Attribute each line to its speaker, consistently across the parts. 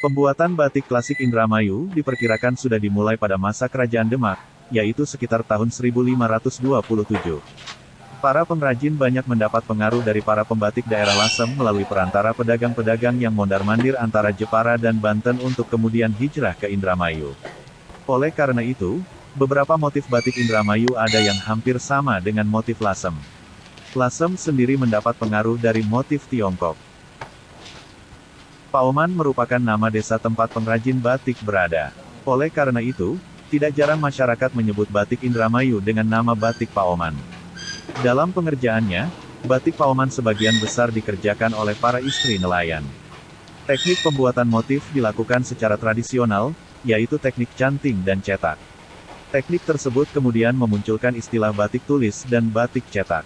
Speaker 1: Pembuatan batik klasik Indramayu diperkirakan sudah dimulai pada masa Kerajaan Demak, yaitu sekitar tahun 1527. Para pengrajin banyak mendapat pengaruh dari para pembatik daerah Lasem melalui perantara pedagang-pedagang yang mondar-mandir antara Jepara dan Banten untuk kemudian hijrah ke Indramayu. Oleh karena itu, beberapa motif batik Indramayu ada yang hampir sama dengan motif Lasem. Lasem sendiri mendapat pengaruh dari motif Tiongkok. Paoman merupakan nama desa tempat pengrajin batik berada. Oleh karena itu, tidak jarang masyarakat menyebut batik Indramayu dengan nama batik Paoman. Dalam pengerjaannya, batik Paoman sebagian besar dikerjakan oleh para istri nelayan. Teknik pembuatan motif dilakukan secara tradisional, yaitu teknik canting dan cetak. Teknik tersebut kemudian memunculkan istilah batik tulis dan batik cetak.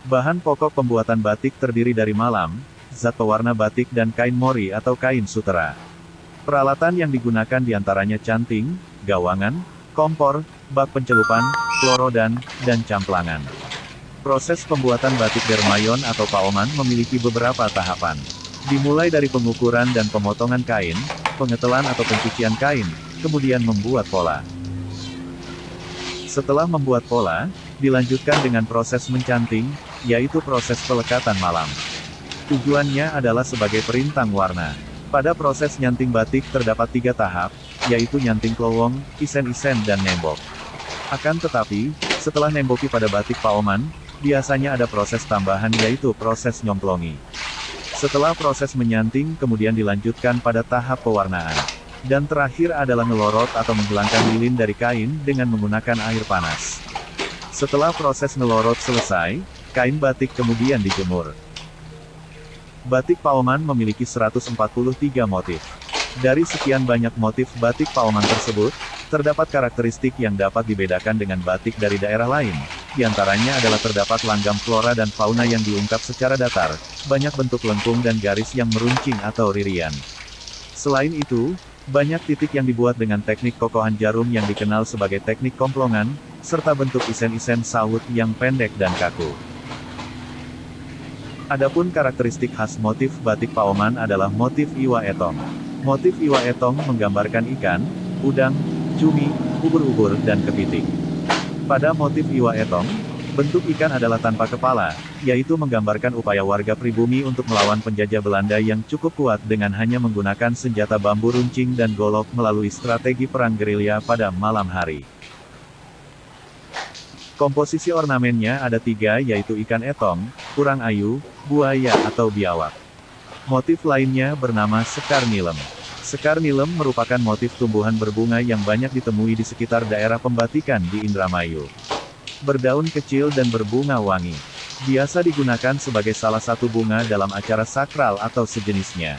Speaker 1: Bahan pokok pembuatan batik terdiri dari malam, zat pewarna batik dan kain mori atau kain sutera. Peralatan yang digunakan diantaranya canting, gawangan, kompor, bak pencelupan, klorodan, dan camplangan. Proses pembuatan batik dermayon atau paoman memiliki beberapa tahapan. Dimulai dari pengukuran dan pemotongan kain, pengetelan atau pencucian kain, kemudian membuat pola. Setelah membuat pola, dilanjutkan dengan proses mencanting, yaitu proses pelekatan malam. Tujuannya adalah sebagai perintang warna. Pada proses nyanting batik terdapat 3 tahap, yaitu nyanting klowong, isen-isen dan nembok. Akan tetapi, setelah nemboki pada batik paoman, biasanya ada proses tambahan yaitu proses nyomplongi. Setelah proses menyanting kemudian dilanjutkan pada tahap pewarnaan. Dan terakhir adalah ngelorot atau menghilangkan lilin dari kain dengan menggunakan air panas. Setelah proses ngelorot selesai, kain batik kemudian dijemur. Batik Paoman memiliki 143 motif. Dari sekian banyak motif batik Paoman tersebut, terdapat karakteristik yang dapat dibedakan dengan batik dari daerah lain. Di antaranya adalah terdapat langgam flora dan fauna yang diungkap secara datar, banyak bentuk lengkung dan garis yang meruncing atau ririan. Selain itu, banyak titik yang dibuat dengan teknik kokohan jarum yang dikenal sebagai teknik komplongan, serta bentuk isen-isen sawut yang pendek dan kaku. Adapun karakteristik khas motif batik Paoman adalah motif iwa etong. Motif iwa etong menggambarkan ikan, udang, cumi, ubur-ubur, dan kepiting. Pada motif iwa etong, bentuk ikan adalah tanpa kepala, yaitu menggambarkan upaya warga pribumi untuk melawan penjajah Belanda yang cukup kuat dengan hanya menggunakan senjata bambu runcing dan golok melalui strategi perang gerilya pada malam hari. Komposisi ornamennya ada 3 yaitu ikan etong, kurang ayu, buaya atau biawak. Motif lainnya bernama sekar nilem. Sekar nilem merupakan motif tumbuhan berbunga yang banyak ditemui di sekitar daerah pembatikan di Indramayu. Berdaun kecil dan berbunga wangi. Biasa digunakan sebagai salah satu bunga dalam acara sakral atau sejenisnya.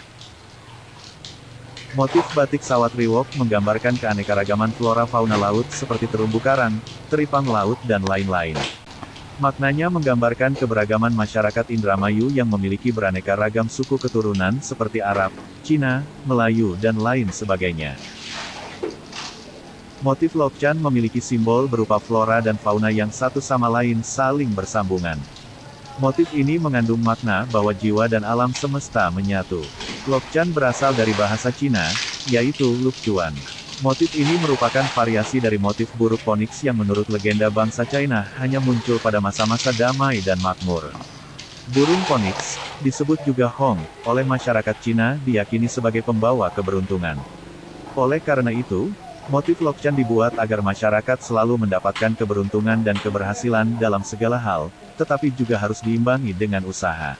Speaker 1: Motif batik Sawat Riwok menggambarkan keanekaragaman flora fauna laut seperti terumbu karang, teripang laut dan lain-lain. Maknanya menggambarkan keberagaman masyarakat Indramayu yang memiliki beraneka ragam suku keturunan seperti Arab, Cina, Melayu dan lain sebagainya. Motif Lokchan memiliki simbol berupa flora dan fauna yang satu sama lain saling bersambungan. Motif ini mengandung makna bahwa jiwa dan alam semesta menyatu. Lokchan berasal dari bahasa Cina, yaitu Lukcuan. Motif ini merupakan variasi dari motif buruk phoenix yang menurut legenda bangsa China hanya muncul pada masa-masa damai dan makmur. Burung phoenix, disebut juga Hong, oleh masyarakat Cina diyakini sebagai pembawa keberuntungan. Oleh karena itu, motif Lokchan dibuat agar masyarakat selalu mendapatkan keberuntungan dan keberhasilan dalam segala hal, tetapi juga harus diimbangi dengan usaha.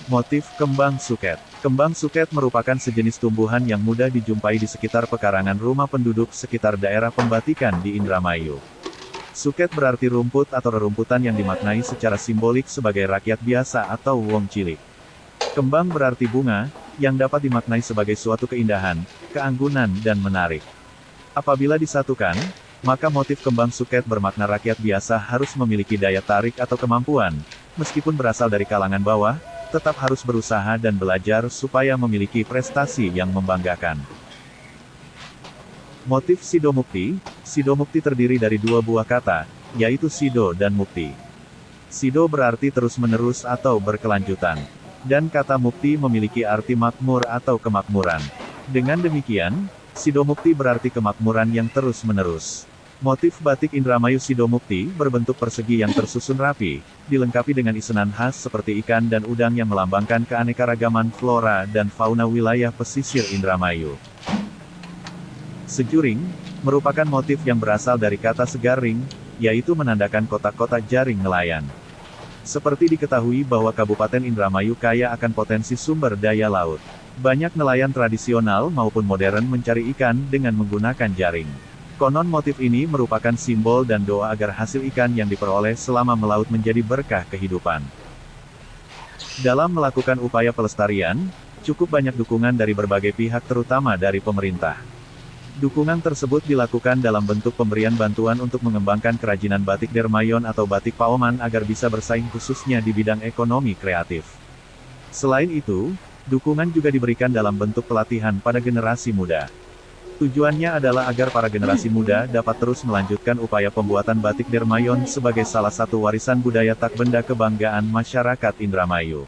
Speaker 1: Motif kembang suket. Kembang suket merupakan sejenis tumbuhan yang mudah dijumpai di sekitar pekarangan rumah penduduk sekitar daerah pembatikan di Indramayu. Suket berarti rumput atau rerumputan yang dimaknai secara simbolik sebagai rakyat biasa atau wong cilik. Kembang berarti bunga, yang dapat dimaknai sebagai suatu keindahan, keanggunan dan menarik. Apabila disatukan, maka motif kembang suket bermakna rakyat biasa harus memiliki daya tarik atau kemampuan, meskipun berasal dari kalangan bawah, tetap harus berusaha dan belajar supaya memiliki prestasi yang membanggakan. Motif Sido Mukti. Sido Mukti terdiri dari 2 buah kata, yaitu Sido dan Mukti. Sido berarti terus-menerus atau berkelanjutan. Dan kata mukti memiliki arti makmur atau kemakmuran. Dengan demikian, Sidomukti berarti kemakmuran yang terus-menerus. Motif batik Indramayu Sidomukti berbentuk persegi yang tersusun rapi, dilengkapi dengan isinan khas seperti ikan dan udang yang melambangkan keanekaragaman flora dan fauna wilayah pesisir Indramayu. Sejuring merupakan motif yang berasal dari kata segaring, yaitu menandakan kotak-kotak jaring nelayan. Seperti diketahui bahwa Kabupaten Indramayu kaya akan potensi sumber daya laut. Banyak nelayan tradisional maupun modern mencari ikan dengan menggunakan jaring. Konon motif ini merupakan simbol dan doa agar hasil ikan yang diperoleh selama melaut menjadi berkah kehidupan. Dalam melakukan upaya pelestarian, cukup banyak dukungan dari berbagai pihak terutama dari pemerintah. Dukungan tersebut dilakukan dalam bentuk pemberian bantuan untuk mengembangkan kerajinan batik Dermayon atau batik Paoman agar bisa bersaing khususnya di bidang ekonomi kreatif. Selain itu, dukungan juga diberikan dalam bentuk pelatihan pada generasi muda. Tujuannya adalah agar para generasi muda dapat terus melanjutkan upaya pembuatan batik Dermayon sebagai salah satu warisan budaya tak benda kebanggaan masyarakat Indramayu.